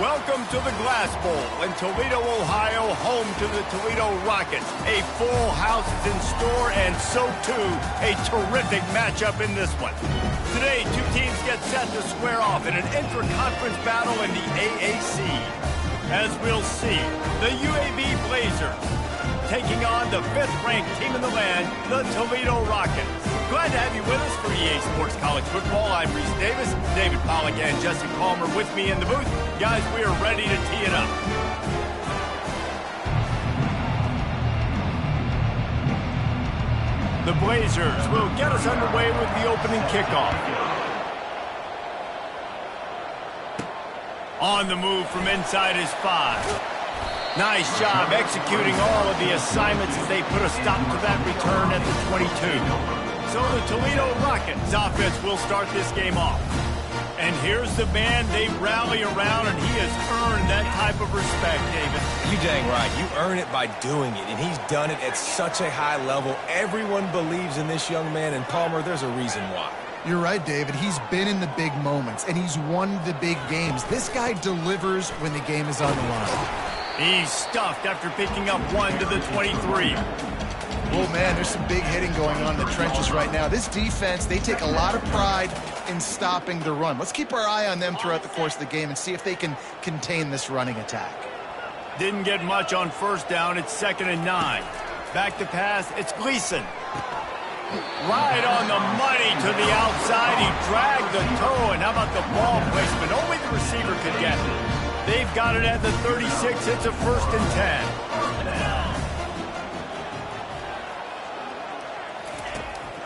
Welcome to the Glass Bowl in Toledo, Ohio, home to the Toledo Rockets. A full house is in store, and so too a terrific matchup in this one. Today, two teams get set to square off in an intra-conference battle in the AAC. As we'll see, the UAB Blazers taking on the 5th-ranked team in the land, the Toledo Rockets. Glad to have you with us for EA Sports College Football. I'm Reese Davis, David Pollack, and Jesse Palmer with me in the booth. Guys, we are ready to tee it up. The Blazers will get us underway with the opening kickoff. On the move from inside his 5. Nice job executing all of the assignments as they put a stop to that return at the 22. So the Toledo Rockets offense will start this game off. And here's the man they rally around, and he has earned that type of respect, David. You dang right. You earn it by doing it, and he's done it at such a high level. Everyone believes in this young man, and Palmer, there's a reason why. You're right, David. He's been in the big moments, and he's won the big games. This guy delivers when the game is on the line. He's stuffed after picking up 1 to the 23. Oh, man, there's some big hitting going on in the trenches right now. This defense, they take a lot of pride in stopping the run. Let's keep our eye on them throughout the course of the game and see if they can contain this running attack. Didn't get much on first down. It's 2nd and 9. Back to pass. It's Gleason. Right on the money to the outside. He dragged the toe, and how about the ball placement? Only the receiver could get it. They've got it at the 36. It's a 1st and 10.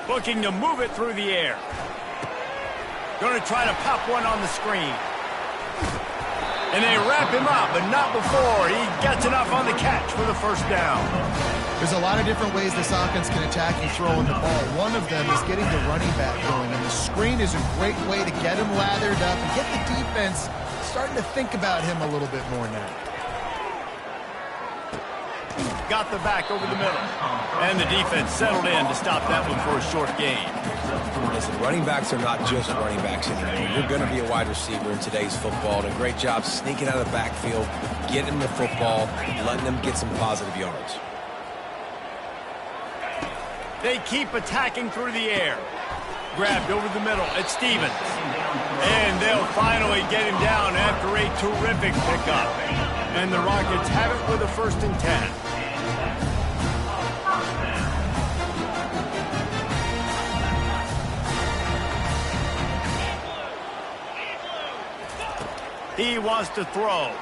Looking to move it through the air. Going to try to pop one on the screen. And they wrap him up, but not before he gets enough on the catch for the 1st down. There's a lot of different ways this offense can attack you throwing the ball. One of them is getting the running back going, and the screen is a great way to get him lathered up and get the defense starting to think about him a little bit more now. Got the back over the middle. And the defense settled in to stop that one for a short gain. Listen, running backs are not just running backs anymore. You're going to be a wide receiver in today's football. And a great job sneaking out of the backfield, getting the football, letting them get some positive yards. They keep attacking through the air. Grabbed over the middle. It's Stevens. And they'll finally get him down after a terrific pickup. And the Rockets have it with a 1st and 10. He wants to throw.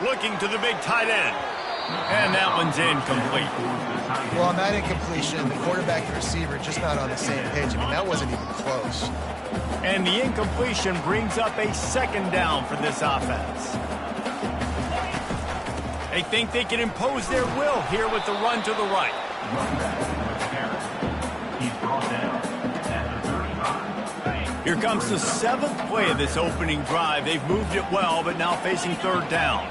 Looking to the big tight end. And that one's incomplete. Well, on that incompletion, the quarterback and receiver just not on the same page. I mean, that wasn't even close. And the incompletion brings up a 2nd down for this offense. They think they can impose their will here with the run to the right. Here comes the 7th play of this opening drive. They've moved it well, but now facing 3rd down.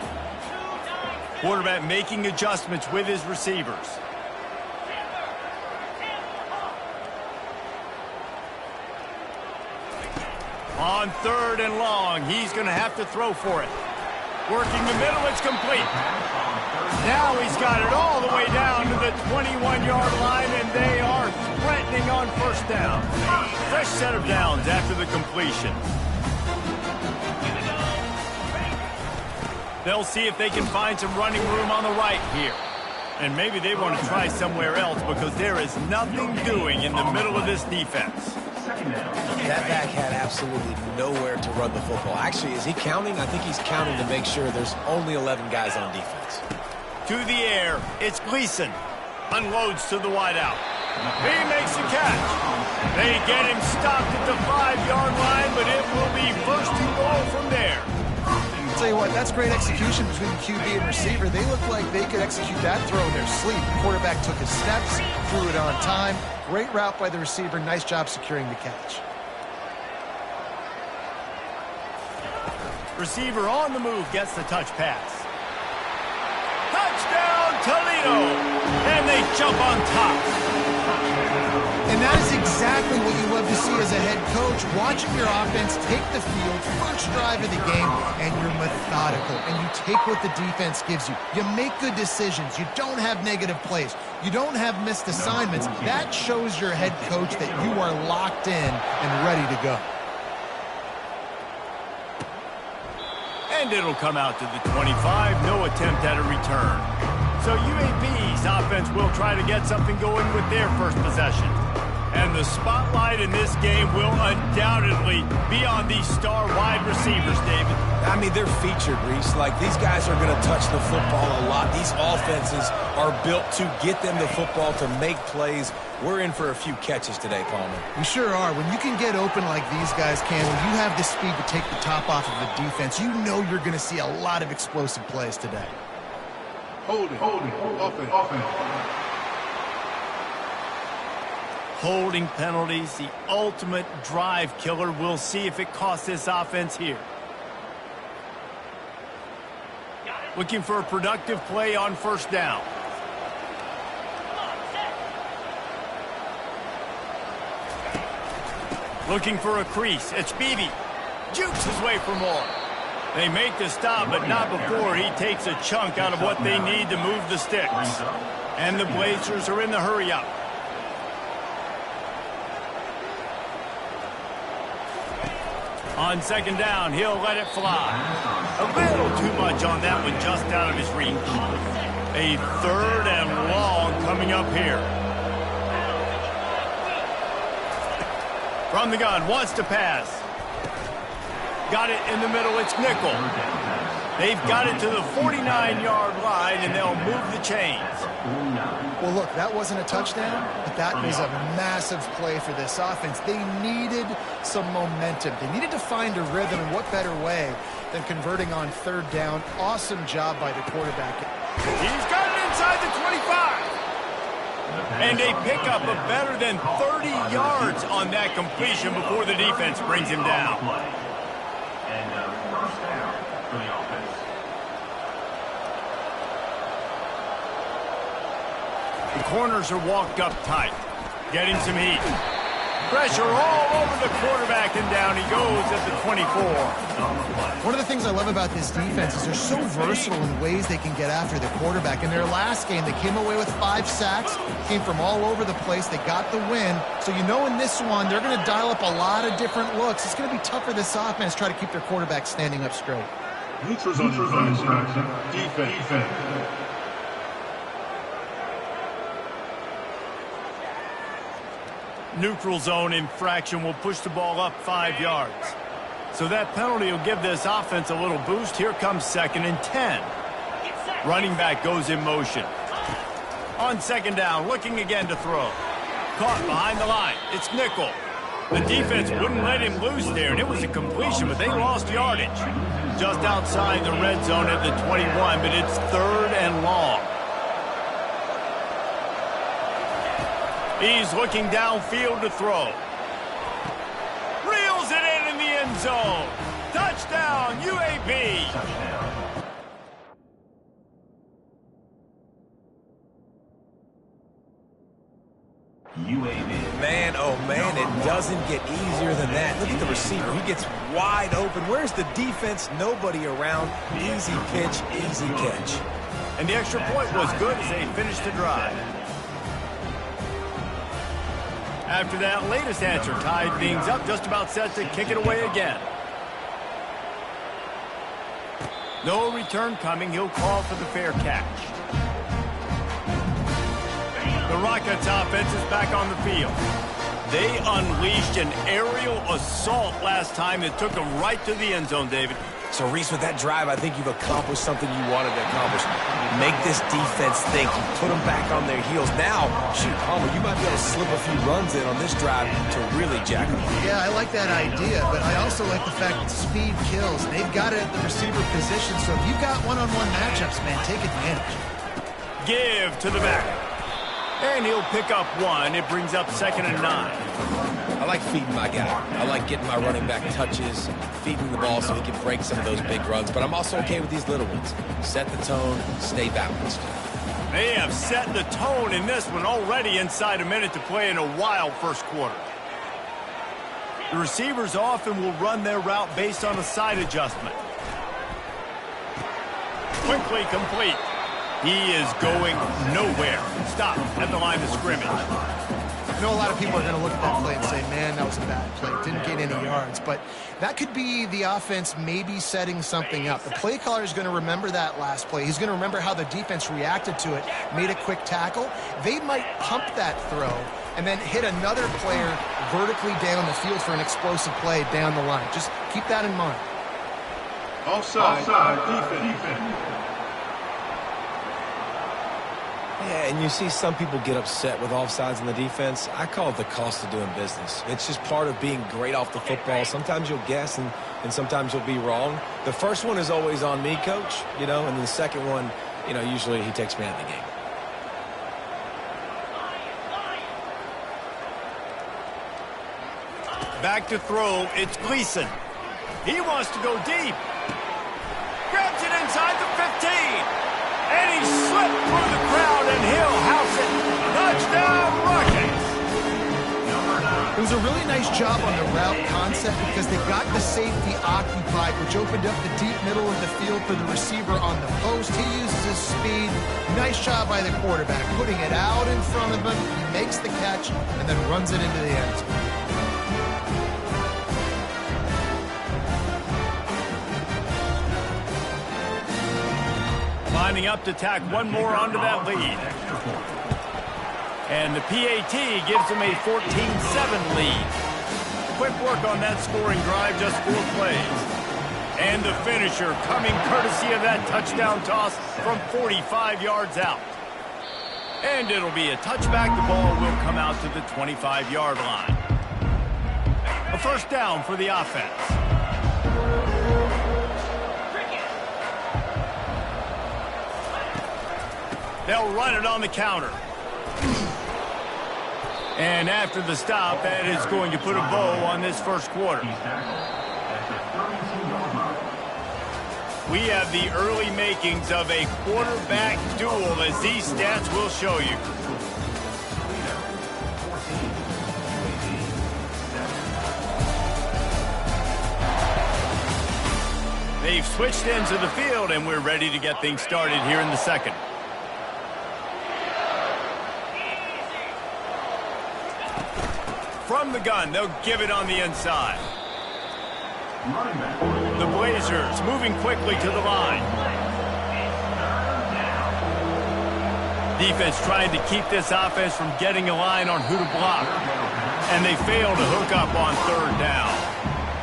Quarterback making adjustments with his receivers. On 3rd and long, he's going to have to throw for it. Working the middle, it's complete. Now he's got it all the way down to the 21-yard line, and they are threatening on 1st down. Fresh set of downs after the completion. They'll see if they can find some running room on the right here. And maybe they want to try somewhere else because there is nothing doing in the middle of this defense. That back had absolutely nowhere to run the football. Actually, is he counting? I think he's counting to make sure there's only 11 guys on defense. To the air, it's Gleason. Unloads to the wideout. He makes the catch. They get him stopped at the 5-yard line, but it will be 1st and goal from there. I'll tell you what, that's great execution between the QB and receiver. They look like they could execute that throw in their sleep. The quarterback took his steps, threw it on time. Great route by the receiver. Nice job securing the catch. Receiver on the move gets the touch pass. Touchdown, Toledo! And they jump on top. And that is exactly what you love to see as a head coach, watching your offense take the field, first drive of the game, and you're methodical, and you take what the defense gives you. You make good decisions. You don't have negative plays. You don't have missed assignments. That shows your head coach that you are locked in and ready to go. And it'll come out to the 25. No attempt at a return. So UAB's offense will try to get something going with their first possession. And the spotlight in this game will undoubtedly be on these star wide receivers, David. I mean, they're featured, Reese. Like, these guys are going to touch the football a lot. These offenses are built to get them the football, to make plays. We're in for a few catches today, Palmer. We sure are. When you can get open like these guys can, when you have the speed to take the top off of the defense, you know you're going to see a lot of explosive plays today. Holding, offense. Holding penalties, the ultimate drive killer. We'll see if it costs this offense here. Looking for a productive play on first down. Looking for a crease. It's Beebe. Jukes his way for more. They make the stop, but not before he takes a chunk out of what they need to move the sticks. And the Blazers are in the hurry-up. On second down, he'll let it fly. A little too much on that one, just out of his reach. A third and long coming up here. From the gun, wants to pass. Got it in the middle, it's nickel. They've got it to the 49-yard line, and they'll move the chains. Well, look, that wasn't a touchdown, but that was a massive play for this offense. They needed some momentum. They needed to find a rhythm, and what better way than converting on third down. Awesome job by the quarterback. He's got it inside the 25. And a pickup of better than 30 yards on that completion before the defense brings him down. First down for the offense. The corners are walked up tight, getting some heat. Pressure all over the quarterback, and down he goes at the 24. One of the things I love about this defense is they're so versatile in ways they can get after the quarterback. In their last game, they came away with 5 sacks, came from all over the place. They got the win. So you know in this one, they're going to dial up a lot of different looks. It's going to be tough for this offense to try to keep their quarterback standing up straight. Neutrals on defense. Neutral zone infraction will push the ball up 5 yards. So that penalty will give this offense a little boost. Here comes 2nd and 10. Running back goes in motion. On second down, looking again to throw. Caught behind the line. It's nickel. The defense wouldn't let him loose there, and it was a completion, but they lost yardage. Just outside the red zone at the 21, but it's 3rd and long. He's looking downfield to throw. Reels it in the end zone. Touchdown, UAB. Man, oh man, it doesn't get easier than that. Look at the receiver. He gets wide open. Where's the defense? Nobody around. Easy pitch, easy catch. And the extra point was good as they finished the drive. After that latest answer tied things up, just about set to kick it away again. No return coming. He'll call for the fair catch. The Rockets offense is back on the field. They unleashed an aerial assault last time that took them right to the end zone, David. So, Reese, with that drive, I think you've accomplished something you wanted to accomplish. Make this defense think. You put them back on their heels. Now, shoot, Palmer, you might be able to slip a few runs in on this drive to really jack them up. Yeah, I like that idea, but I also like the fact that speed kills. They've got it at the receiver position, so if you've got one-on-one matchups, man, take advantage. Give to the back. And he'll pick up 1. It brings up 2nd and 9. I like feeding my guy. I like getting my running back touches, feeding the ball so he can break some of those big runs. But I'm also okay with these little ones. Set the tone, stay balanced. They have set the tone in this one already inside a minute to play in a wild first quarter. The receivers often will run their route based on a side adjustment. Quickly complete. He is going nowhere. Stop at the line of scrimmage. I know a lot of people are going to look at that play and say, man, that was a bad play. Didn't gain any yards. But that could be the offense maybe setting something up. The play caller is going to remember that last play. He's going to remember how the defense reacted to it, made a quick tackle. They might pump that throw and then hit another player vertically down the field for an explosive play down the line. Just keep that in mind. Offside. Defense. Yeah, and you see some people get upset with offsides in the defense. I call it the cost of doing business. It's just part of being great off the football. Sometimes you'll guess and sometimes you'll be wrong. The first one is always on me, Coach, and the second one, usually he takes me out of the game. Back to throw, it's Gleason. He wants to go deep. Grabs it inside the 15. And he slipped through the crowd, and he'll house it. Touchdown, Rockets. It was a really nice job on the route concept because they got the safety occupied, which opened up the deep middle of the field for the receiver on the post. He uses his speed. Nice job by the quarterback, putting it out in front of him. He makes the catch and then runs it into the end zone. Lining up to tack one more onto that lead. And the PAT gives them a 14-7 lead. Quick work on that scoring drive, just 4 plays. And the finisher coming courtesy of that touchdown toss from 45 yards out. And it'll be a touchback. The ball will come out to the 25-yard line. A first down for the offense. They'll run it on the counter. And after the stop, that is going to put a bow on this first quarter. We have the early makings of a quarterback duel, as these stats will show you. They've switched ends of the field, and we're ready to get things started here in the second. From the gun, they'll give it on the inside. The Blazers moving quickly to the line. Defense trying to keep this offense from getting a line on who to block. And they fail to hook up on third down.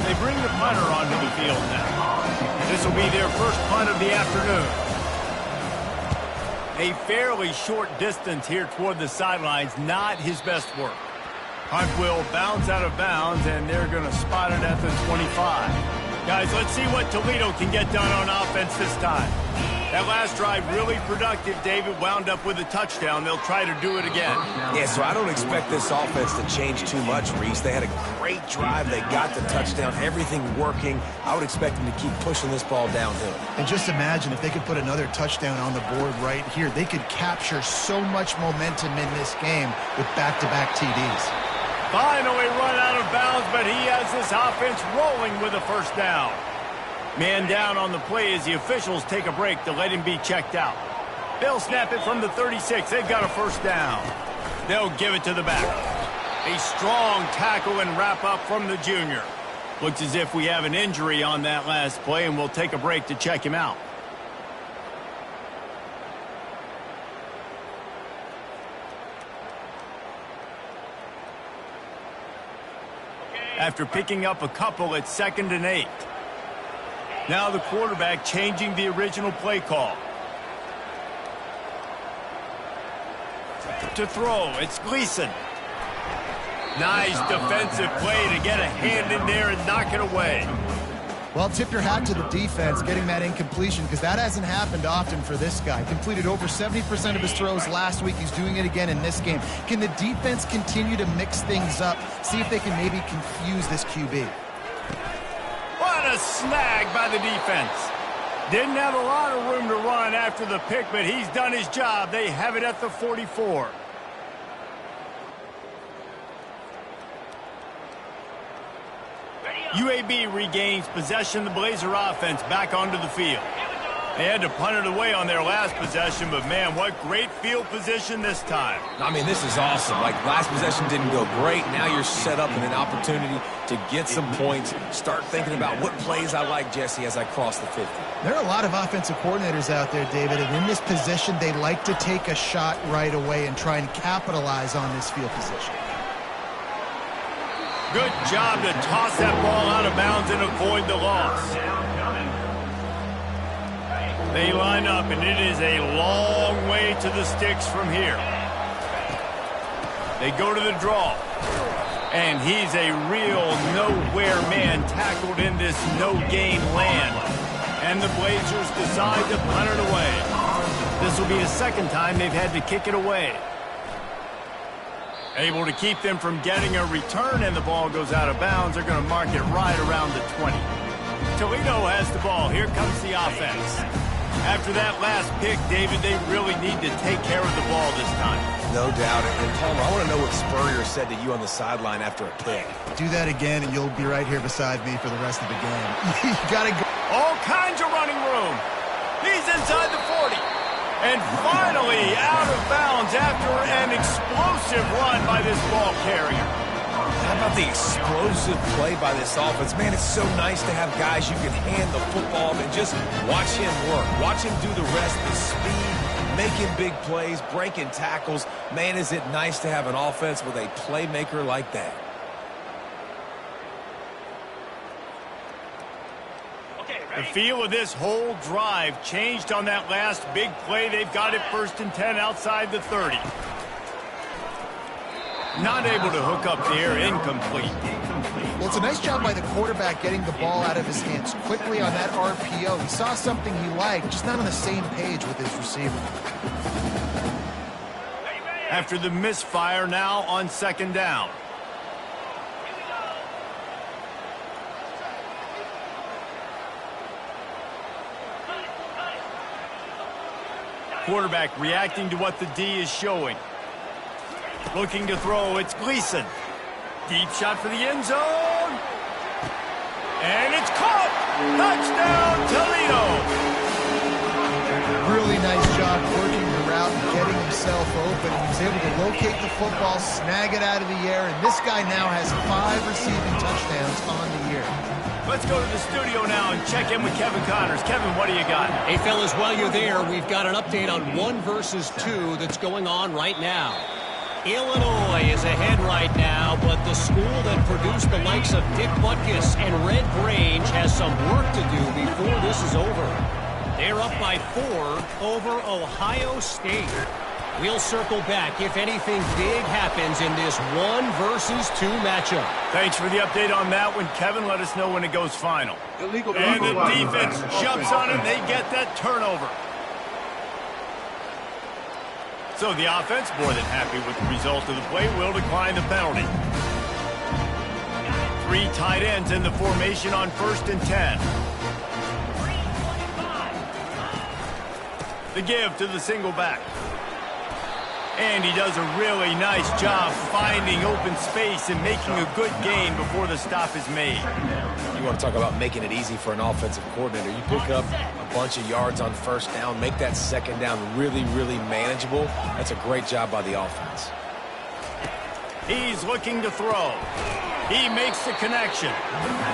They bring the punter onto the field now. This will be their first punt of the afternoon. A fairly short distance here toward the sidelines, not his best work. Punt will bounce out of bounds, and they're going to spot it at the 25. Guys, let's see what Toledo can get done on offense this time. That last drive really productive. David wound up with a touchdown. They'll try to do it again. Yeah, so I don't expect this offense to change too much, Reese. They had a great drive. They got the touchdown, everything working. I would expect them to keep pushing this ball downhill. And just imagine if they could put another touchdown on the board right here. They could capture so much momentum in this game with back-to-back TDs. Finally run out of bounds, but he has this offense rolling with a first down. Man down on the play as the officials take a break to let him be checked out. They'll snap it from the 36. They've got a first down. They'll give it to the back. A strong tackle and wrap up from the junior. Looks as if we have an injury on that last play, and we'll take a break to check him out. After picking up a couple at 2nd and 8. Now the quarterback changing the original play call. To throw, it's Gleason. Nice defensive play to get a hand in there and knock it away. Well, tip your hat to the defense getting that incompletion because that hasn't happened often for this guy. Completed over 70% of his throws last week. He's doing it again in this game. Can the defense continue to mix things up? See if they can maybe confuse this QB. What a snag by the defense. Didn't have a lot of room to run after the pick, but he's done his job. They have it at the 44. UAB regains possession of the Blazer offense back onto the field. They had to punt it away on their last possession, but man, what great field position this time. I mean, this is awesome. Like, last possession didn't go great. Now you're set up in an opportunity to get some points. Start thinking about what plays I like, Jesse, as I cross the 50. There are a lot of offensive coordinators out there, David, and in this position, they like to take a shot right away and try and capitalize on this field position. Good job to toss that ball out of bounds and avoid the loss. They line up, and it is a long way to the sticks from here. They go to the draw. And he's a real nowhere man tackled in this no-game land. And the Blazers decide to punt it away. This will be the second time they've had to kick it away. Able to keep them from getting a return, and the ball goes out of bounds. They're going to mark it right around the 20. Toledo has the ball. Here comes the offense. After that last pick, David, they really need to take care of the ball this time. No doubt. And Palmer, I want to know what Spurrier said to you on the sideline after a pick. Do that again, and you'll be right here beside me for the rest of the game. You got to go. All kinds of running room. He's inside the 40. And finally out of bounds after an explosive run by this ball carrier. How about the explosive play by this offense? Man, it's so nice to have guys you can hand the football and just watch him work. Watch him do the rest, the speed, making big plays, breaking tackles. Man, is it nice to have an offense with a playmaker like that. The feel of this whole drive changed on that last big play. They've got it 1st and 10 outside the 30. Not able to hook up there, incomplete. Well, it's a nice job by the quarterback getting the ball out of his hands quickly on that RPO. He saw something he liked, just not on the same page with his receiver. After the misfire, now on 2nd down. Quarterback reacting to what the D is showing. Looking to throw, it's Gleason. Deep shot for the end zone. And it's caught! Touchdown, Toledo! Really nice job working the route and getting himself open. He was able to locate the football, snag it out of the air, and this guy now has 5 receiving touchdowns on the year. Let's go to the studio now and check in with Kevin Connors. Kevin, what do you got? Hey, fellas, while you're there, we've got an update on 1 versus 2 that's going on right now. Illinois is ahead right now, but the school that produced the likes of Dick Butkus and Red Grange has some work to do before this is over. They're up by 4 over Ohio State. We'll circle back if anything big happens in this 1 versus 2 matchup. Thanks for the update on that one, Kevin. Let us know when it goes final. Illegal And the block. defense jumps on it. They get that turnover. So the offense, more than happy with the result of the play, will decline the penalty. 3 tight ends in the formation on 1st and 10. The give to the single back. And he does a really nice job finding open space and making a good gain before the stop is made. You want to talk about making it easy for an offensive coordinator. You pick up a bunch of yards on 1st down, make that 2nd down really, really manageable. That's a great job by the offense. He's looking to throw. He makes the connection.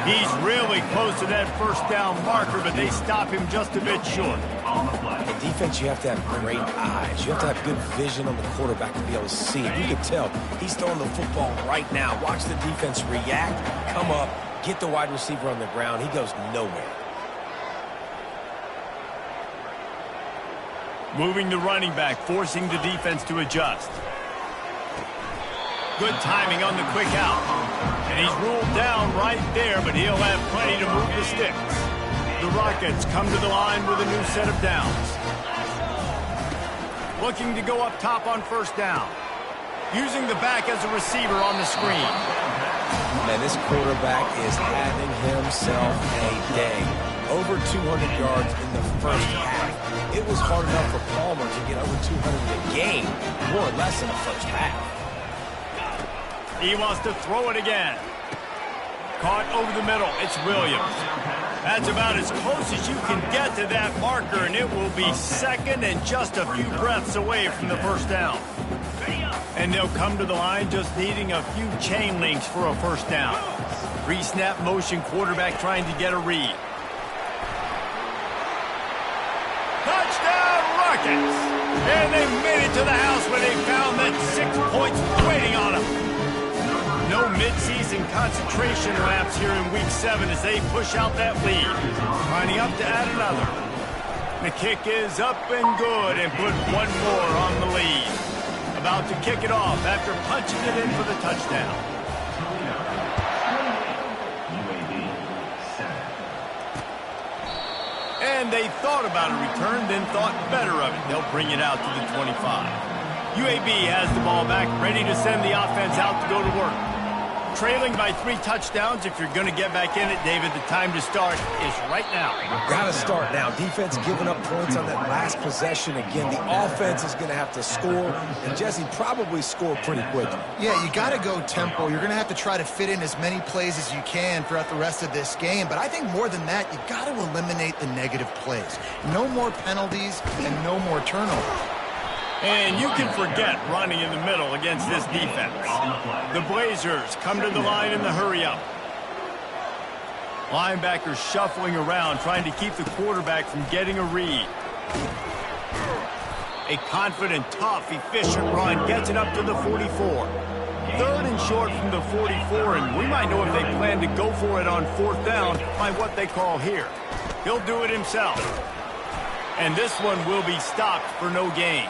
He's really close to that 1st down marker, but they stop him just a bit short. In defense, you have to have great eyes. You have to have good vision on the quarterback to be able to see it. You can tell he's throwing the football right now. Watch the defense react, come up, get the wide receiver on the ground. He goes nowhere. Moving the running back, forcing the defense to adjust. Good timing on the quick out. And he's ruled down right there, but he'll have plenty to move the sticks. The Rockets come to the line with a new set of downs. Looking to go up top on 1st down. Using the back as a receiver on the screen. Man, this quarterback is having himself a day. over 200 yards in the first half. It was hard enough for Palmer to get over 200 in a game, more or less in the first half. He wants to throw it again. Caught over the middle. It's Williams. That's about as close as you can get to that marker, and it will be second and just a few breaths away from the first down. And they'll come to the line just needing a few chain links for a first down. Pre-snap motion, quarterback trying to get a read. Touchdown Rockets! And they made it to the house where they found that 6 points waiting on them. No midseason concentration laps here in Week 7 as they push out that lead. Lining up to add another. The kick is up and good and put one more on the lead. About to kick it off after punching it in for the touchdown. And they thought about a return, then thought better of it. They'll bring it out to the 25. UAB has the ball back, ready to send the offense out to go to work. Trailing by 3 touchdowns. If you're going to get back in it, David, the time to start is right now. Got to start now. Defense giving up points on that last possession. Again, the offense is going to have to score, and Jesse probably score pretty quickly. Yeah, you got to go tempo. You're going to have to try to fit in as many plays as you can throughout the rest of this game. But I think more than that, you got to eliminate the negative plays. No more penalties and no more turnovers. And you can forget running in the middle against this defense. The Blazers come to the line in the hurry-up. Linebackers shuffling around, trying to keep the quarterback from getting a read. A confident, tough, efficient run gets it up to the 44. 3rd and short from the 44, and we might know if they plan to go for it on 4th down by what they call here. He'll do it himself. And this one will be stopped for no gain.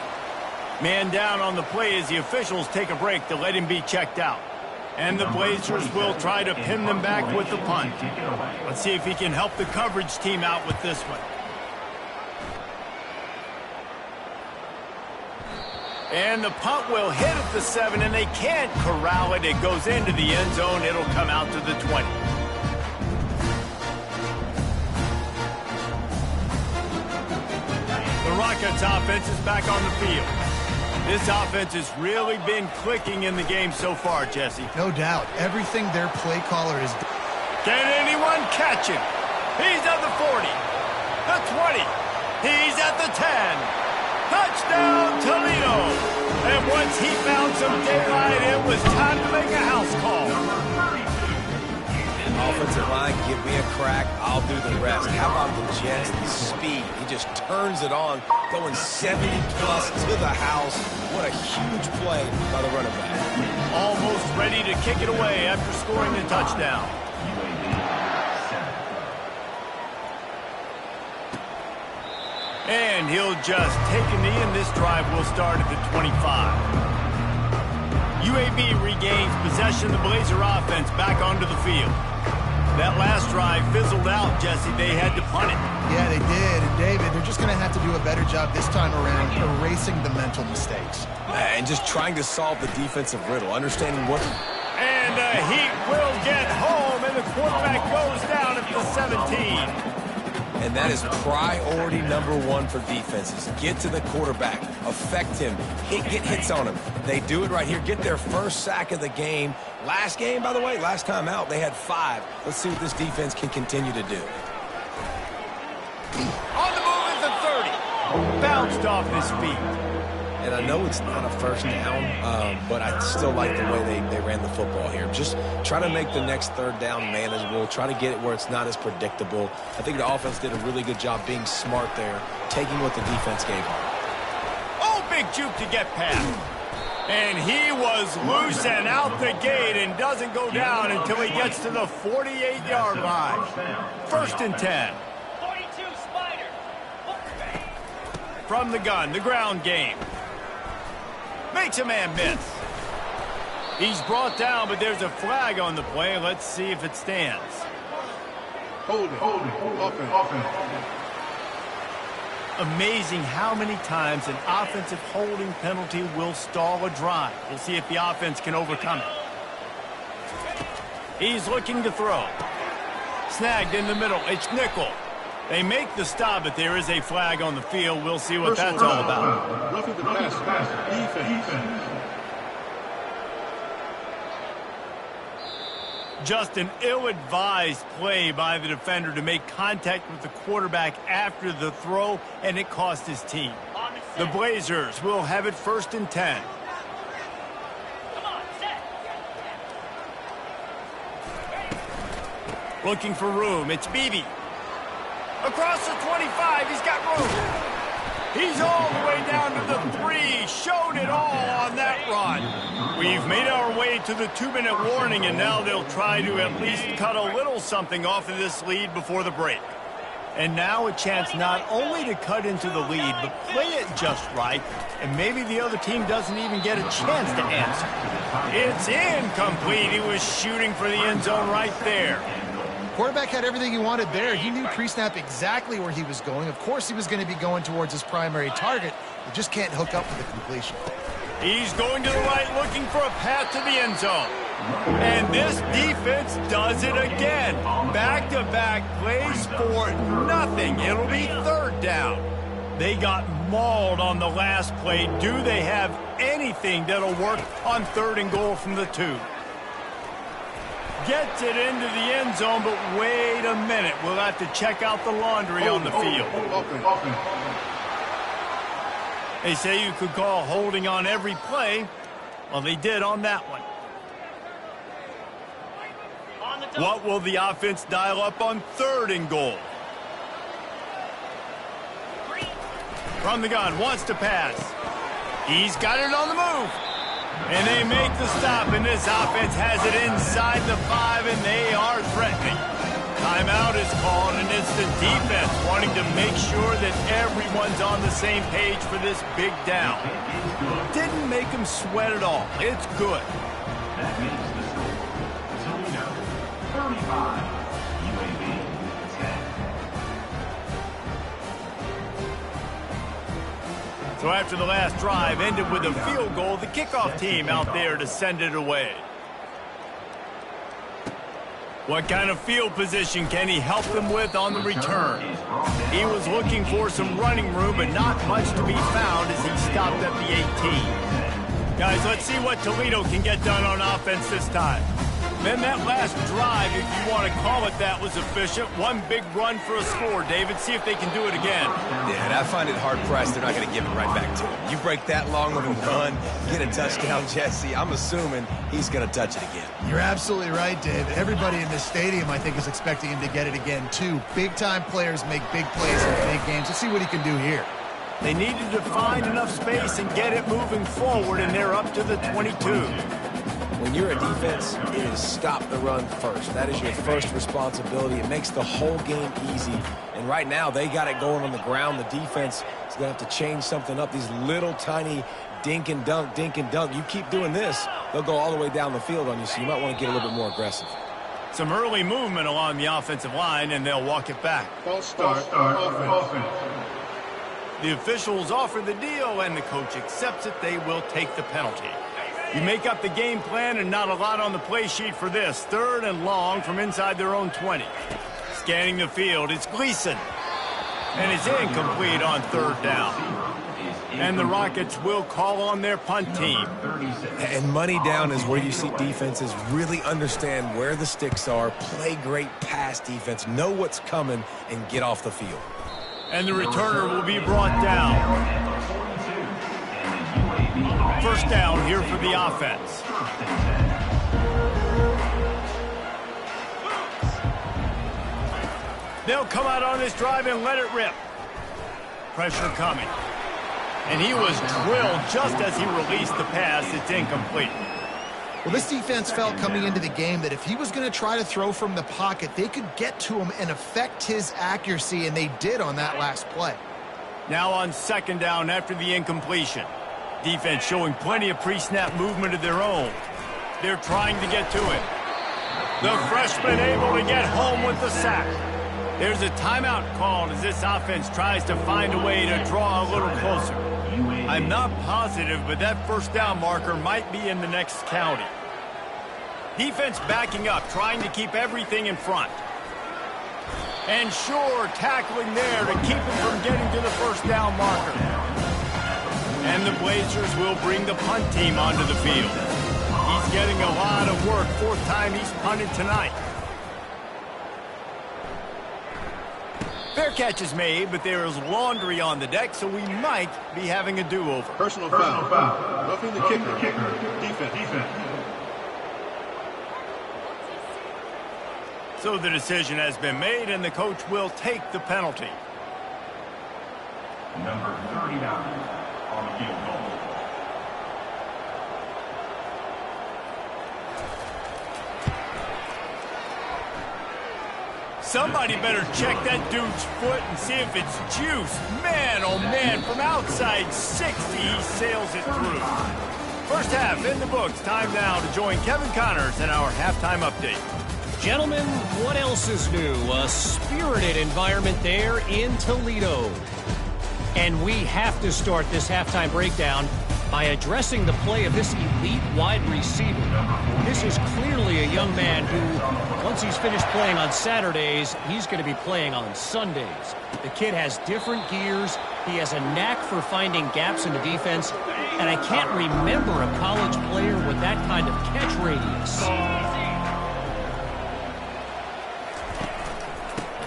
Man down on the play as the officials take a break to let him be checked out. And the Blazers will try to pin them back with the punt. Let's see if he can help the coverage team out with this one. And the punt will hit at the 7, and they can't corral it. It goes into the end zone. It'll come out to the 20. The Rockets offense is back on the field. This offense has really been clicking in the game so far, Jesse. No doubt. Everything their play caller is... Can anyone catch him? He's at the 40, the 20, he's at the 10. Touchdown, Toledo! And once he found some daylight, it was time to make a house call. Offensive line, give me a crack, I'll do the rest. How about the Jets, the speed? He just turns it on, going 70-plus to the house. What a huge play by the running back. Almost ready to kick it away after scoring the touchdown. And he'll just take a knee, and this drive will start at the 25. UAB regains possession of the Blazer offense back onto the field. That last drive fizzled out, Jesse. They had to punt it. Yeah, they did. And, David, they're just going to have to do a better job this time around erasing the mental mistakes. And just trying to solve the defensive riddle, understanding what... And he will get home, and the quarterback goes down at the 17. And that is priority number 1 for defenses. Get to the quarterback, affect him, get hits on him. They do it right here, get their first sack of the game. Last game, by the way, last time out, they had 5. Let's see what this defense can continue to do. On the move is the 30. Bounced off his feet. And I know it's not a first down, but I still like the way they ran the football here. Just try to make the next 3rd down manageable. Try to get it where it's not as predictable. I think the offense did a really good job being smart there, taking what the defense gave them. Oh, big juke to get past. And he was loose and out the gate and doesn't go down until he gets to the 48-yard line. 1st and 10. 42 Spider. From the gun, the ground game. Makes a man miss. He's brought down, but there's a flag on the play. Let's see if it stands. Hold it. Offense. Amazing how many times an offensive holding penalty will stall a drive. We'll see if the offense can overcome it. He's looking to throw. Snagged in the middle. It's nickel. They make the stop, but there is a flag on the field. We'll see what that's all about. Roughing the pass. Defense. Just an ill-advised play by the defender to make contact with the quarterback after the throw, and it cost his team. The Blazers will have it 1st and 10. Looking for room. It's Beebe. Across the 25. He's got room. He's all the way down to the 3. Showed it all on that run. We've made our way to the 2-minute warning, and now they'll try to at least cut a little something off of this lead before the break. And now a chance not only to cut into the lead, but play it just right, and maybe the other team doesn't even get a chance to answer. It's incomplete. He was shooting for the end zone right there. Quarterback had everything he wanted there. He knew pre-snap exactly where he was going. Of course he was going to be going towards his primary target. He just can't hook up with the completion. He's going to the right, looking for a path to the end zone. And this defense does it again. Back-to-back plays for nothing. It'll be 3rd down. They got mauled on the last play. Do they have anything that'll work on 3rd and goal from the 2? Gets it into the end zone, but wait a minute. We'll have to check out the laundry on the field. They say you could call holding on every play. Well, they did on that one. What will the offense dial up on 3rd and goal? From the gun, wants to pass. He's got it on the move. And they make the stop, and this offense has it inside the 5, and they are threatening. Timeout is called, and it's the defense wanting to make sure that everyone's on the same page for this big down. Didn't make them sweat at all. It's good. That makes the score Toledo 35, UAB 10. So after the last drive ended with a field goal, the kickoff team out there to send it away. What kind of field position can he help them with on the return? He was looking for some running room, but not much to be found as he stopped at the 18. Guys, let's see what Toledo can get done on offense this time. Then that last drive, if you want to call it that, was efficient. One big run for a score. David, see if they can do it again. Yeah, and I find it hard-pressed. They're not going to give it right back to him. You break that long of a run, get a touchdown, Jesse, I'm assuming he's going to touch it again. You're absolutely right, David. Everybody in this stadium, I think, is expecting him to get it again, too. Big-time players make big plays in big games. Let's see what he can do here. They needed to find enough space and get it moving forward, and they're up to the 22. When you're a defense, it is stop the run first. That is your first responsibility. It makes the whole game easy. And right now, they got it going on the ground. The defense is going to have to change something up. These little tiny dink and dunk, dink and dunk. You keep doing this, they'll go all the way down the field on you, so you might want to get a little bit more aggressive. Some early movement along the offensive line, and they'll walk it back. False start. Offense. The officials offer the deal, and the coach accepts it. They will take the penalty. You make up the game plan, and not a lot on the play sheet for this. 3rd and long from inside their own 20. Scanning the field, it's Gleason. And it's incomplete on 3rd down. And the Rockets will call on their punt team. And money down is where you see defenses really understand where the sticks are, play great pass defense, know what's coming, and get off the field. And the returner will be brought down. 1st down here for the offense. They'll come out on this drive and let it rip. Pressure coming. And he was drilled just as he released the pass. It's incomplete. Well, this defense felt coming into the game that if he was going to try to throw from the pocket, they could get to him and affect his accuracy, and they did on that last play. Now on 2nd down after the incompletion. Defense showing plenty of pre-snap movement of their own. They're trying to get to it. The freshman able to get home with the sack. There's a timeout called as this offense tries to find a way to draw a little closer. I'm not positive, but that 1st down marker might be in the next county. Defense backing up, trying to keep everything in front. And sure, tackling there to keep him from getting to the first down marker. And the Blazers will bring the punt team onto the field. He's getting a lot of work. Fourth time he's punted tonight. Fair catch is made, but there is laundry on the deck, so we might be having a do-over. Personal foul. Roughing the kicker. Defense. So the decision has been made, and the coach will take the penalty. Number 39 on the field goal. Somebody better check that dude's foot and see if it's juice. Man, oh man, from outside 60, he sails it through. First half in the books. Time now to join Kevin Connors in our halftime update. Gentlemen, what else is new? A spirited environment there in Toledo. And we have to start this halftime breakdown by addressing the play of this elite wide receiver. This is clearly a young man who, once he's finished playing on Saturdays, he's going to be playing on Sundays. The kid has different gears. He has a knack for finding gaps in the defense. And I can't remember a college player with that kind of catch radius.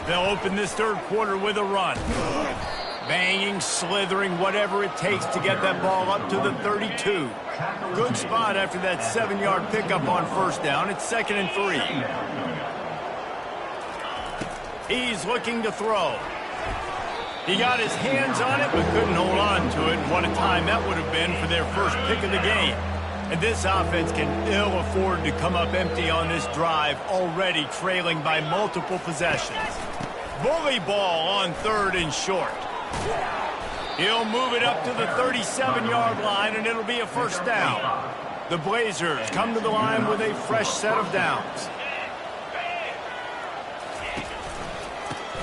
They'll open this third quarter with a run. Banging, slithering, whatever it takes to get that ball up to the 32. Good spot after that 7-yard pickup on first down. It's 2nd and 3. He's looking to throw. He got his hands on it but couldn't hold on to it. What a time that would have been for their first pick of the game. And this offense can ill afford to come up empty on this drive, already trailing by multiple possessions. Bully ball on 3rd and short. He'll move it up to the 37-yard line, and it'll be a first down. The Blazers come to the line with a fresh set of downs.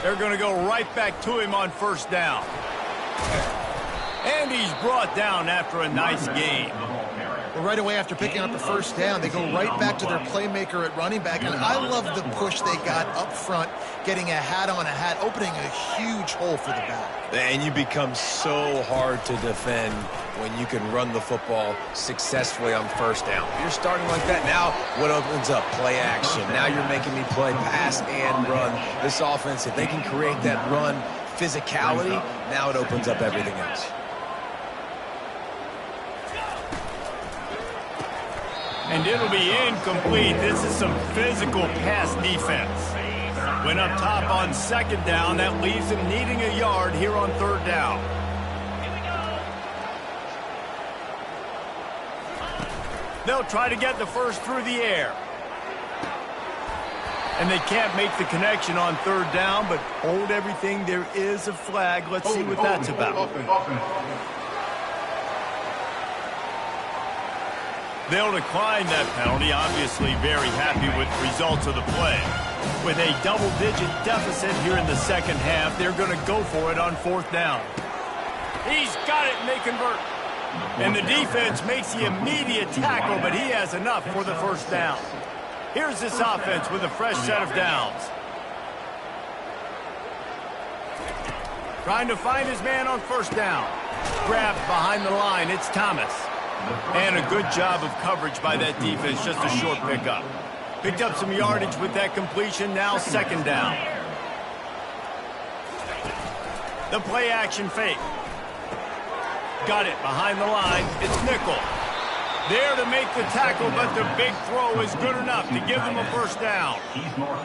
They're going to go right back to him on first down. And he's brought down after a nice gain. Well, right away after picking up a first down, they go right back to their playmaker at running back. And I love the push they got up front, getting a hat on a hat, opening a huge hole for the back. And you become so hard to defend when you can run the football successfully on first down. You're starting like that. Now what opens up? Play action. Now you're making me play pass and run. This offense, if they can create that run physicality, now it opens up everything else. And it'll be incomplete. This is some physical pass defense. Went up top on 2nd down. That leaves him needing a yard here on 3rd down. They'll try to get the first through the air. And they can't make the connection on 3rd down, but hold everything. There is a flag. Let's see what that's about. They'll decline that penalty, obviously very happy with the results of the play. With a double-digit deficit here in the second half, they're going to go for it on 4th down. He's got it, and they convert. And the defense makes the immediate tackle, but he has enough for the first down. Here's this offense with a fresh set of downs. Trying to find his man on first down. Grabbed behind the line, it's Thomas. And a good job of coverage by that defense, just a short pickup. Picked up some yardage with that completion, now 2nd down. The play action fake. Got it behind the line, it's Nickel. There to make the tackle, but the big throw is good enough to give them a first down.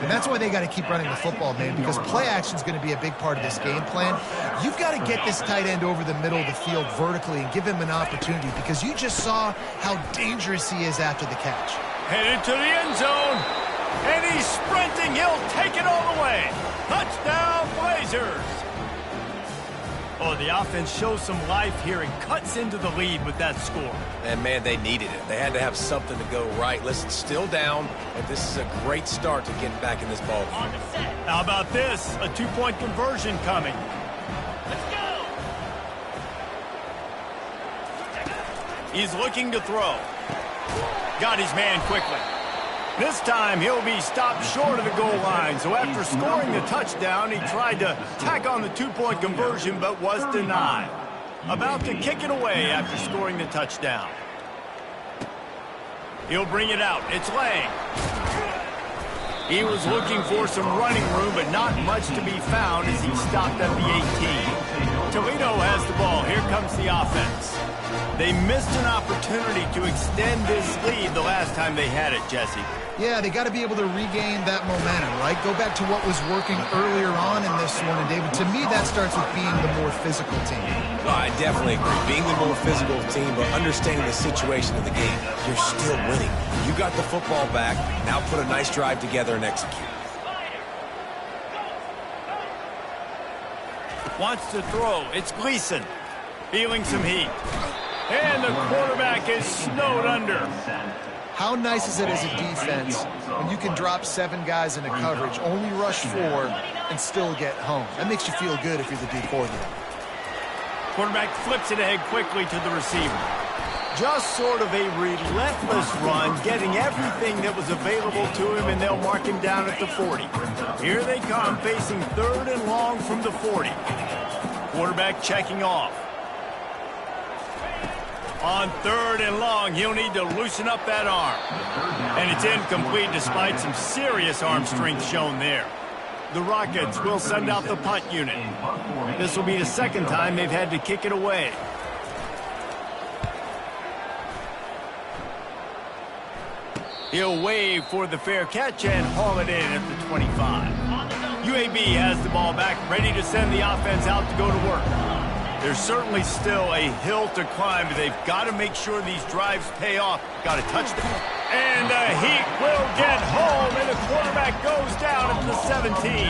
And that's why they got to keep running the football, man, because play action is going to be a big part of this game plan. You've got to get this tight end over the middle of the field vertically and give him an opportunity, because you just saw how dangerous he is after the catch. Headed to the end zone, and he's sprinting. He'll take it all the way. Touchdown, Blazers. Oh, the offense shows some life here and cuts into the lead with that score. And, man, they needed it. They had to have something to go right. Listen, still down, but this is a great start to getting back in this ball. How about this? A 2-point conversion coming. Let's go. He's looking to throw. Got his man quickly. This time he'll be stopped short of the goal line. So after scoring the touchdown, he tried to tack on the two-point conversion but was denied. About to kick it away after scoring the touchdown. He'll bring it out. It's Lang. He was looking for some running room, but not much to be found as he stopped at the 18. Toledo has the ball. Here comes the offense. They missed an opportunity to extend this lead the last time they had it, Jesse. Yeah, they got to be able to regain that momentum, right? Go back to what was working earlier on in this one. And, David, to me, that starts with being the more physical team. No, I definitely agree. Being the more physical team, but understanding the situation of the game. You're still winning. You got the football back. Now put a nice drive together and execute. Wants to throw. It's Gleason. Feeling some heat. And the quarterback is snowed under. How nice is it as a defense when you can drop 7 guys into coverage, only rush 4, and still get home? That makes you feel good if you're the D coordinator. Quarterback flips it ahead quickly to the receiver. Just sort of a relentless run, getting everything that was available to him, and they'll mark him down at the 40. Here they come, facing 3rd and long from the 40. Quarterback checking off. On 3rd and long, he'll need to loosen up that arm. And it's incomplete despite some serious arm strength shown there. The Rockets will send out the punt unit. This will be the 2nd time they've had to kick it away. He'll wave for the fair catch and haul it in at the 25. UAB has the ball back, ready to send the offense out to go to work. There's certainly still a hill to climb, but they've got to make sure these drives pay off. Got to touch them. And the Heat will get home, and the quarterback goes down at the 17.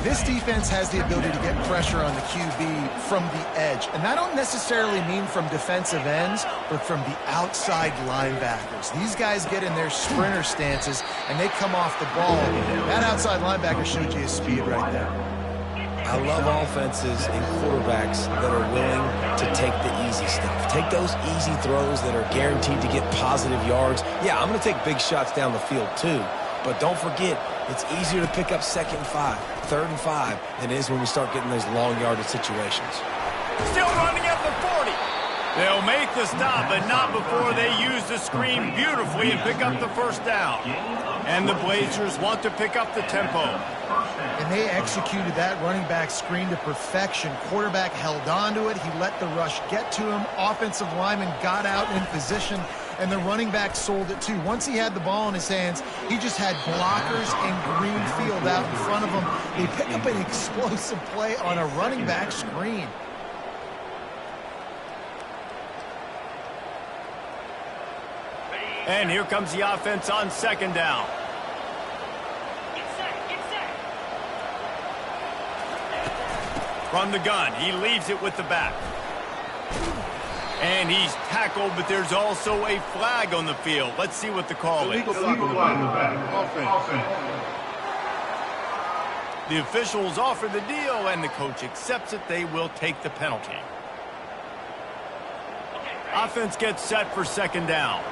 This defense has the ability to get pressure on the QB from the edge. And I don't necessarily mean from defensive ends, but from the outside linebackers. These guys get in their sprinter stances, and they come off the ball. That outside linebacker showed you his speed right there. I love offenses and quarterbacks that are willing to take the easy stuff. Take those easy throws that are guaranteed to get positive yards. Yeah, I'm going to take big shots down the field too. But don't forget, it's easier to pick up 2nd and 5, 3rd and 5 than it is when we start getting those long yardage situations. Still running at the 40. They'll make the stop, but not before they use the screen beautifully and pick up the 1st down. And the Blazers want to pick up the tempo. And they executed that running back screen to perfection. Quarterback held on to it. He let the rush get to him. Offensive lineman got out in position, and the running back sold it too. Once he had the ball in his hands, he just had blockers and green field out in front of him. They pick up an explosive play on a running back screen. And here comes the offense on 2nd down. From the gun, he leaves it with the back. And he's tackled, but there's also a flag on the field. Let's see what the call is. The officials offer the deal, and the coach accepts it. They will take the penalty. Offense gets set for 2nd down.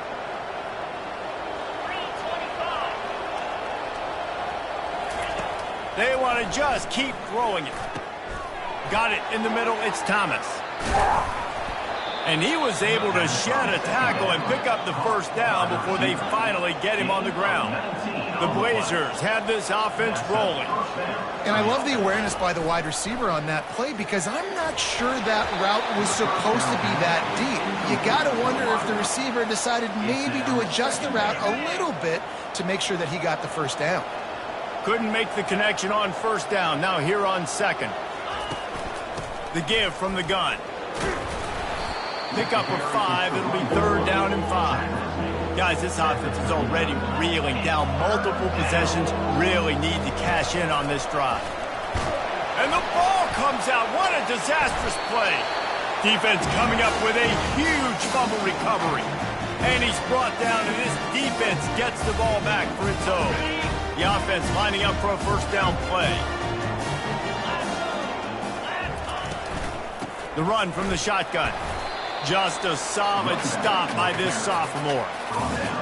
They want to just keep throwing it. Got it in the middle. It's Thomas. And he was able to shed a tackle and pick up the 1st down before they finally get him on the ground. The Blazers have this offense rolling. And I love the awareness by the wide receiver on that play, because I'm not sure that route was supposed to be that deep. You got to wonder if the receiver decided maybe to adjust the route a little bit to make sure that he got the 1st down. Couldn't make the connection on 1st down. Now here on 2nd. The give from the gun. Pick up of 5. It'll be 3rd down and 5. Guys, this offense is already reeling down multiple possessions. Really need to cash in on this drive. And the ball comes out. What a disastrous play. Defense coming up with a huge fumble recovery. And he's brought down, and this defense gets the ball back for its own. The offense lining up for a 1st down play. The run from the shotgun. Just a solid stop by this sophomore.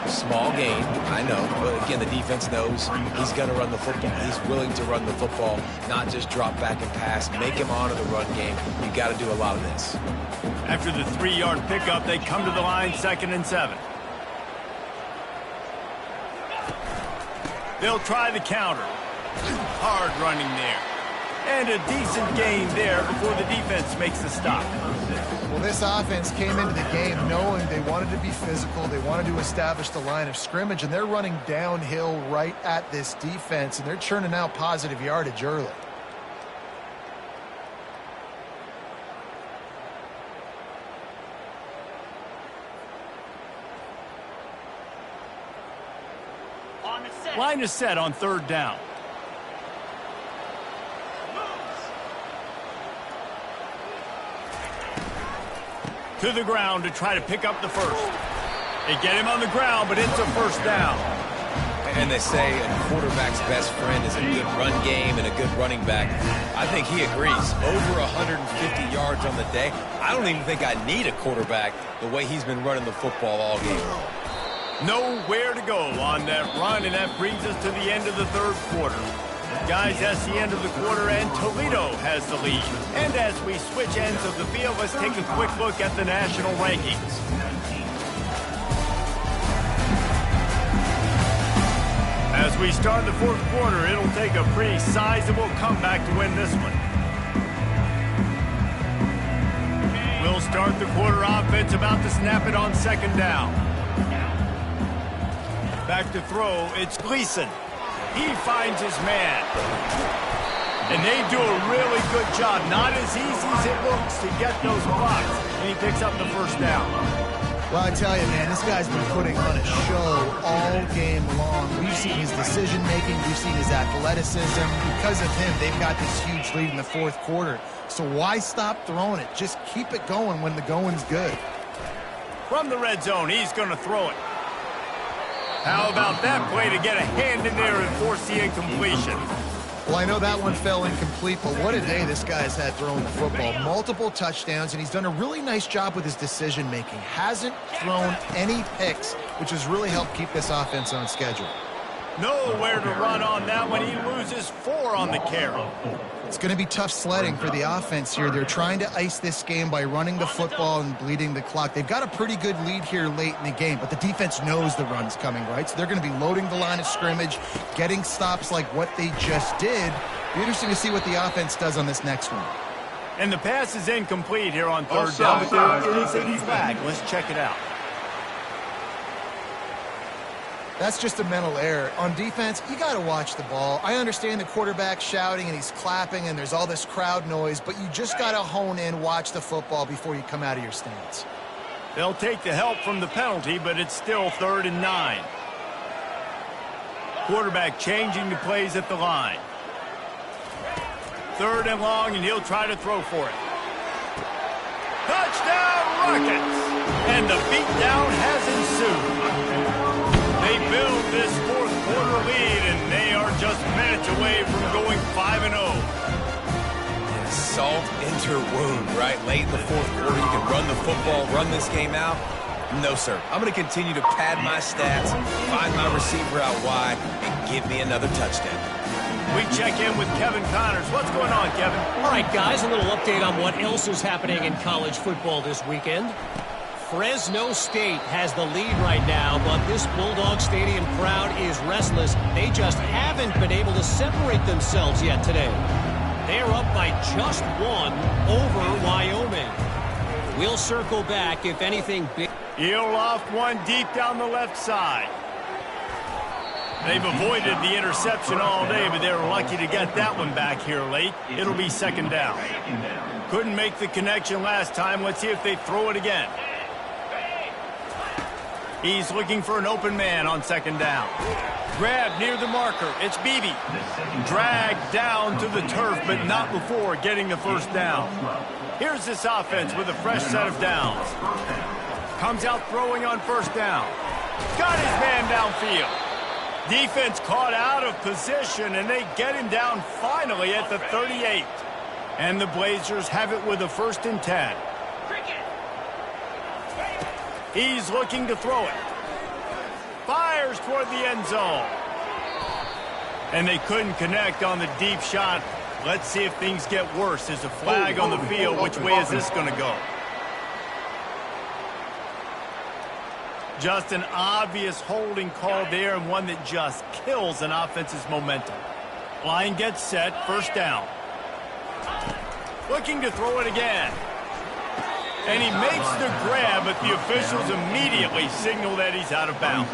Small gain, I know, but again, the defense knows he's going to run the football. He's willing to run the football, not just drop back and pass, make him honor the run game. You got to do a lot of this. After the 3-yard pickup, they come to the line, 2nd and 7. They'll try the counter. Hard running there. And a decent gain there before the defense makes the stop. Well, this offense came into the game knowing they wanted to be physical. They wanted to establish the line of scrimmage, and they're running downhill right at this defense, and they're churning out positive yardage early. Line is set on 3rd down. To the ground to try to pick up the first. They get him on the ground, but it's a 1st down. And they say a quarterback's best friend is a good run game and a good running back. I think he agrees. Over 150 yards on the day. I don't even think I need a quarterback the way he's been running the football all game. Nowhere to go on that run, and that brings us to the end of the 3rd quarter. Guys, that's the end of the quarter, and Toledo has the lead. And as we switch ends of the field, let's take a quick look at the national rankings. As we start the 4th quarter, it'll take a pretty sizable comeback to win this one. We'll start the quarter offense about to snap it on 2nd down. Back to throw, it's Gleason. He finds his man. And they do a really good job. Not as easy as it looks to get those blocks. And he picks up the 1st down. Well, I tell you, man, this guy's been putting on a show all game long. We've seen his decision-making. We've seen his athleticism. Because of him, they've got this huge lead in the 4th quarter. So why stop throwing it? Just keep it going when the going's good. From the red zone, he's going to throw it. How about that play to get a hand in there and force the incompletion? Well, I know that one fell incomplete, but what a day this guy's had throwing the football. Multiple touchdowns, and he's done a really nice job with his decision-making. Hasn't thrown any picks, which has really helped keep this offense on schedule. Nowhere to run on that one. He loses 4 on the carry. It's going to be tough sledding for the offense here. They're trying to ice this game by running the football and bleeding the clock. They've got a pretty good lead here late in the game, but the defense knows the run's coming, right? So they're going to be loading the line of scrimmage, getting stops like what they just did. Be interesting to see what the offense does on this next one. And the pass is incomplete here on 3rd down, but there is a flag. Let's check it out. That's just a mental error. On defense, you got to watch the ball. I understand the quarterback shouting and he's clapping and there's all this crowd noise, but you just got to hone in, watch the football before you come out of your stance. They'll take the help from the penalty, but it's still 3rd and 9. Quarterback changing the plays at the line. 3rd and long, and he'll try to throw for it. Touchdown, Rockets! And the beatdown has ensued. They build this 4th quarter lead, and they are just minutes away from going 5-0. Salt into her wound, right? Late in the 4th quarter, you can run the football, run this game out. No, sir. I'm going to continue to pad my stats, find my receiver out wide, and give me another touchdown. We check in with Kevin Connors. What's going on, Kevin? All right, guys, a little update on what else is happening in college football this weekend. Fresno State has the lead right now, but this Bulldog Stadium crowd is restless. They just haven't been able to separate themselves yet today. They're up by just 1 over Wyoming. We'll circle back if anything big. He'll loft one deep down the left side. They've avoided the interception all day, but they're lucky to get that one back here late. It'll be 2nd down. Couldn't make the connection last time. Let's see if they throw it again. He's looking for an open man on 2nd down. Grab near the marker. It's Beebe. Dragged down to the turf, but not before getting the 1st down. Here's this offense with a fresh set of downs. Comes out throwing on 1st down. Got his man downfield. Defense caught out of position, and they get him down finally at the 38. And the Blazers have it with a 1st and 10. He's looking to throw it. fires toward the end zone. And they couldn't connect on the deep shot. Let's see if things get worse. There's a flag on the field. Which way is this going to go? Just an obvious holding call there, and one that just kills an offense's momentum. Line gets set, first down. Looking to throw it again. And he makes the grab, but the officials immediately signal that he's out of bounds.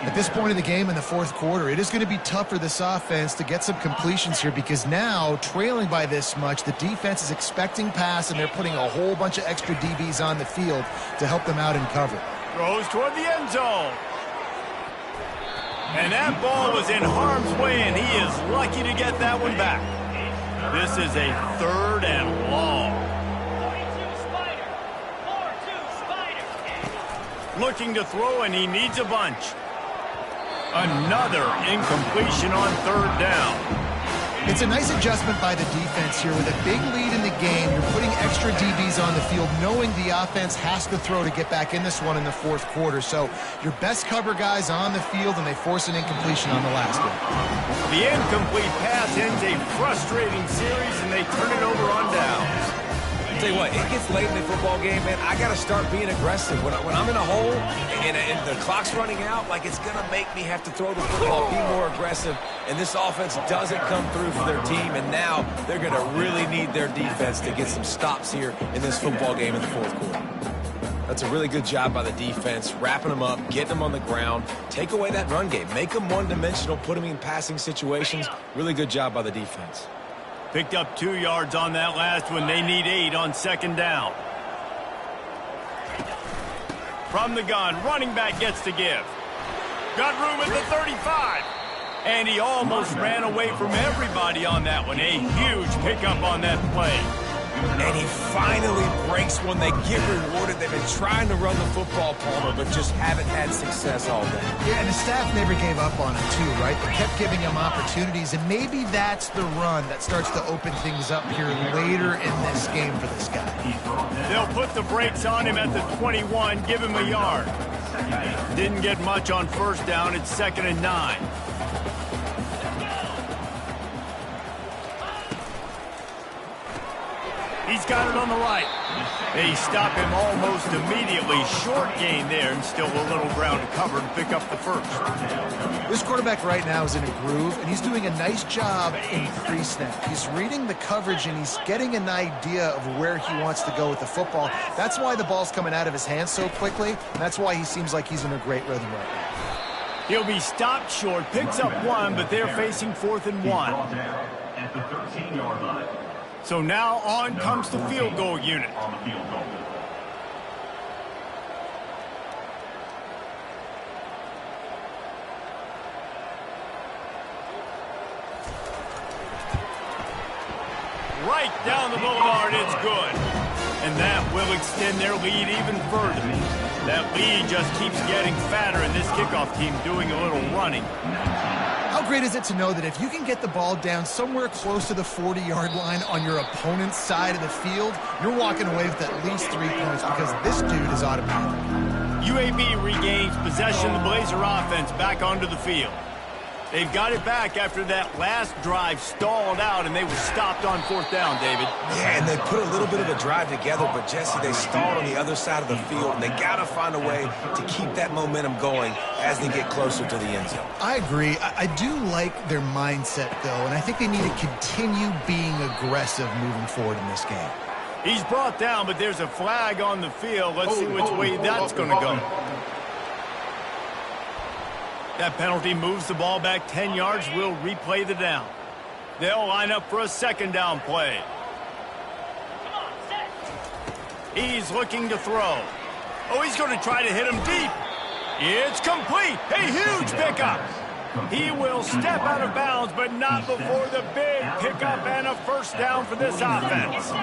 At this point in the game in the fourth quarter, it is going to be tough for this offense to get some completions here because now, trailing by this much, the defense is expecting pass, and they're putting a whole bunch of extra DBs on the field to help them out in cover. Throws toward the end zone. And that ball was in harm's way, and he is lucky to get that one back. This is a 3rd and long. 42 Spider. 4-2 Spider. Looking to throw, and he needs a bunch. Another incompletion on 3rd down. It's a nice adjustment by the defense here. With a big lead in the game, you're putting extra DBs on the field, knowing the offense has to throw to get back in this one in the fourth quarter. So your best cover guys on the field, and they force an incompletion on the last one. The incomplete pass ends a frustrating series, and they turn it over on downs. I'll tell you what, it gets late in the football game, man. I got to start being aggressive. When I'm in a hole and the clock's running out, like, it's going to make me have to throw the football, be more aggressive. And this offense doesn't come through for their team, and now they're going to really need their defense to get some stops here in this football game in the fourth quarter. That's a really good job by the defense, wrapping them up, getting them on the ground, take away that run game, make them one-dimensional, put them in passing situations. Really good job by the defense. Picked up 2 yards on that last one. They need 8 on 2nd down. From the gun, running back gets to give. Got room at the 35. And he almost ran away from everybody on that one. A huge pickup on that play. And he finally breaks one. They get rewarded. They've been trying to run the football, Palmer, but just haven't had success all day. Yeah, and the staff never gave up on him, too, right? They kept giving him opportunities, and maybe that's the run that starts to open things up here later in this game for this guy. They'll put the brakes on him at the 21, give him a yard. Didn't get much on 1st down. It's 2nd and 9. He's got it on the right. They stop him almost immediately. Short gain there, and still a little ground to cover to pick up the 1st. This quarterback right now is in a groove, and he's doing a nice job in pre-snap. He's reading the coverage, and he's getting an idea of where he wants to go with the football. That's why the ball's coming out of his hands so quickly, and that's why he seems like he's in a great rhythm right now. He'll be stopped short, picks up 1, but they're facing 4th and 1. At the 13-yard line. So now on comes the field goal unit. On the field goal. Right down the boulevard, it's good. And that will extend their lead even further. That lead just keeps getting fatter, and this kickoff team doing a little running. How great is it to know that if you can get the ball down somewhere close to the 40-yard line on your opponent's side of the field, you're walking away with at least 3 points because this dude is automatic. UAB regains possession of the Blazer offense back onto the field. They've got it back after that last drive stalled out, and they were stopped on 4th down, David. Yeah, and they put a little bit of a drive together, but, Jesse, they stalled on the other side of the field, and they got to find a way to keep that momentum going as they get closer to the end zone. I agree. I do like their mindset, though, and I think they need to continue being aggressive moving forward in this game. He's brought down, but there's a flag on the field. Let's see which way that's going to go. That penalty moves the ball back 10 yards. We'll replay the down. They'll line up for a 2nd down play. He's looking to throw. Oh, he's going to try to hit him deep. It's complete. A huge pickup. He will step out of bounds, but not before the big pickup and a 1st down for this offense.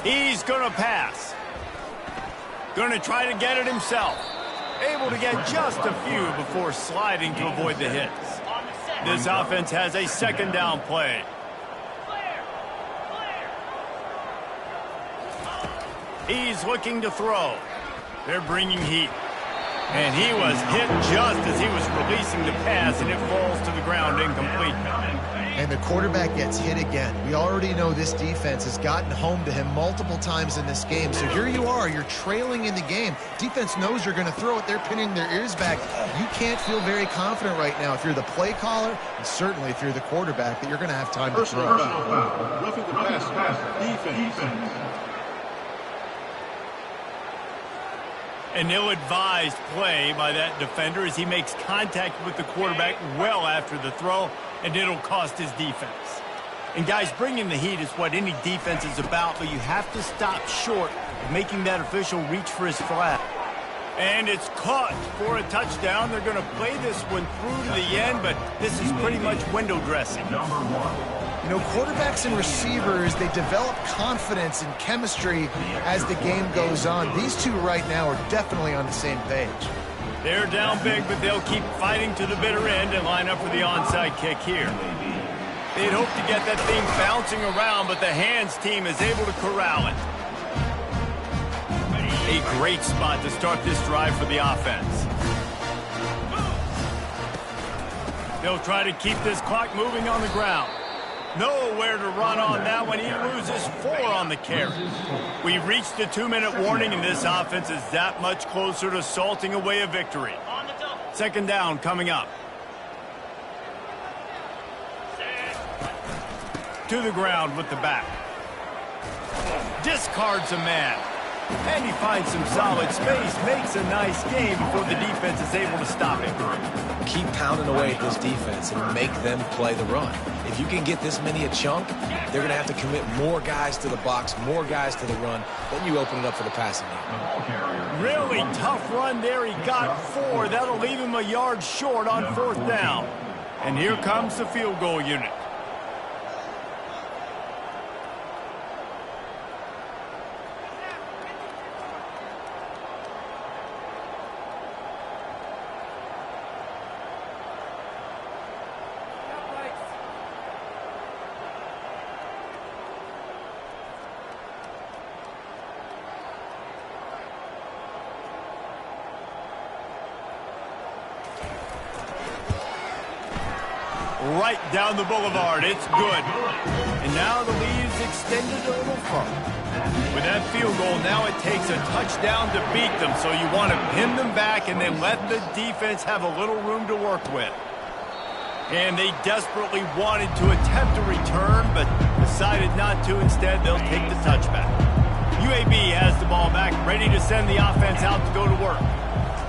He's going to pass. Going to try to get it himself. Able to get just a few before sliding to avoid the hits. This offense has a 2nd down play. He's looking to throw. They're bringing heat. And he was hit just as he was releasing the pass, and it falls to the ground incomplete. And the quarterback gets hit again. We already know this defense has gotten home to him multiple times in this game. So here you are, you're trailing in the game. Defense knows you're going to throw it. They're pinning their ears back. You can't feel very confident right now if you're the play caller, and certainly if you're the quarterback, that you're going to have time to throw. Roughing the pass. Defense. An ill-advised play by that defender as he makes contact with the quarterback well after the throw, and it'll cost his defense. And guys, bringing the heat is what any defense is about, but you have to stop short of making that official reach for his flag. And it's caught for a touchdown. They're going to play this one through to the end, but this is pretty much window dressing. You know, quarterbacks and receivers, they develop confidence and chemistry as the game goes on. These two right now are definitely on the same page. They're down big, but they'll keep fighting to the bitter end and line up for the onside kick here. They'd hope to get that thing bouncing around, but the hands team is able to corral it. A great spot to start this drive for the offense. They'll try to keep this clock moving on the ground. Nowhere to run on that one. He loses 4 on the carry. We've reached the 2-minute warning, and this offense is that much closer to salting away a victory. Second down coming up. To the ground with the back. Discards a man. And he finds some solid space, makes a nice game before the defense is able to stop him. Keep pounding away at this defense and make them play the run. If you can get this many a chunk, they're going to have to commit more guys to the box, more guys to the run. Then you open it up for the passing game. Really tough run there. He got 4. That'll leave him a yard short on 4th down. And here comes the field goal unit. Right down the boulevard. It's good. And now the lead is extended a little further. With that field goal, now it takes a touchdown to beat them, so you want to pin them back and then let the defense have a little room to work with. And they desperately wanted to attempt a return, but decided not to. Instead, they'll take the touchback. UAB has the ball back, ready to send the offense out to go to work.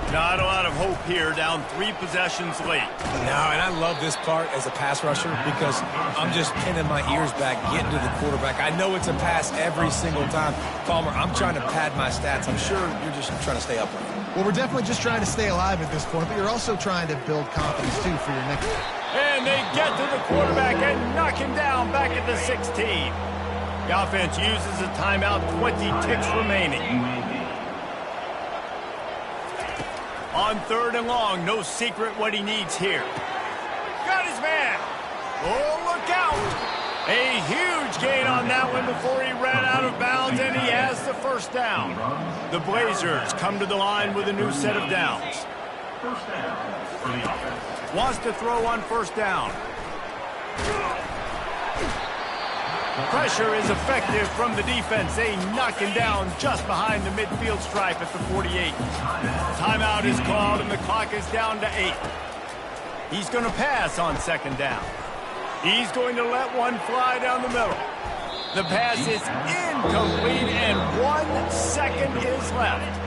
Not a lot of hope here, down 3 possessions late. No, and I love this part as a pass rusher because I'm just pinning my ears back, getting to the quarterback. I know it's a pass every single time. Palmer, I'm trying to pad my stats. I'm sure you're just trying to stay upright. Well, we're definitely just trying to stay alive at this point, but you're also trying to build confidence, too, for your next. And they get to the quarterback and knock him down back at the 16. The offense uses a timeout, 20 ticks remaining. On 3rd and long, no secret what he needs here. Got his man. Oh, look out. A huge gain on that one before he ran out of bounds, and he has the 1st down. The Blazers come to the line with a new set of downs. First down for the offense. Wants to throw on 1st down. Pressure is effective from the defense. They knock him down just behind the midfield stripe at the 48. Timeout is called, and the clock is down to 8. He's going to pass on 2nd down. He's going to let one fly down the middle. The pass is incomplete, and 1 second is left.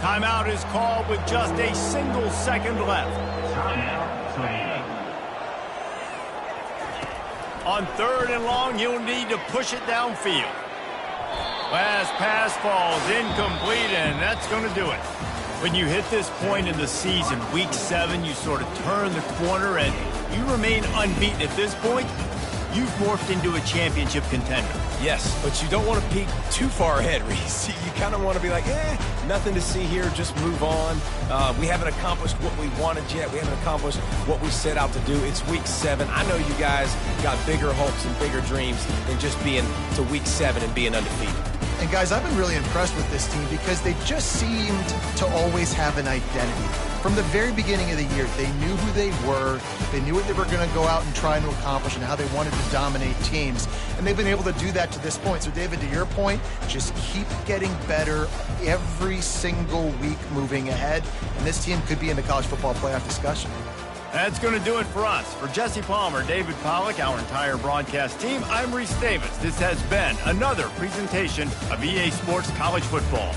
Timeout is called with just a single second left. On 3rd and long, he'll need to push it downfield. Last pass falls incomplete, and that's going to do it. When you hit this point in the season, week 7, you sort of turn the corner, and you remain unbeaten at this point. You've morphed into a championship contender. Yes, but you don't want to peek too far ahead, Reese. You kind of want to be like, nothing to see here, just move on. We haven't accomplished what we wanted yet. We haven't accomplished what we set out to do. It's week 7. I know you guys got bigger hopes and bigger dreams than just being to week 7 and being undefeated. And guys, I've been really impressed with this team because they just seemed to always have an identity. From the very beginning of the year, they knew who they were, they knew what they were going to go out and try to accomplish and how they wanted to dominate teams. And they've been able to do that to this point. So David, to your point, just keep getting better every single week moving ahead. And this team could be in the college football playoff discussion. That's going to do it for us. For Jesse Palmer, David Pollack, our entire broadcast team, I'm Reese Davis. This has been another presentation of EA Sports College Football.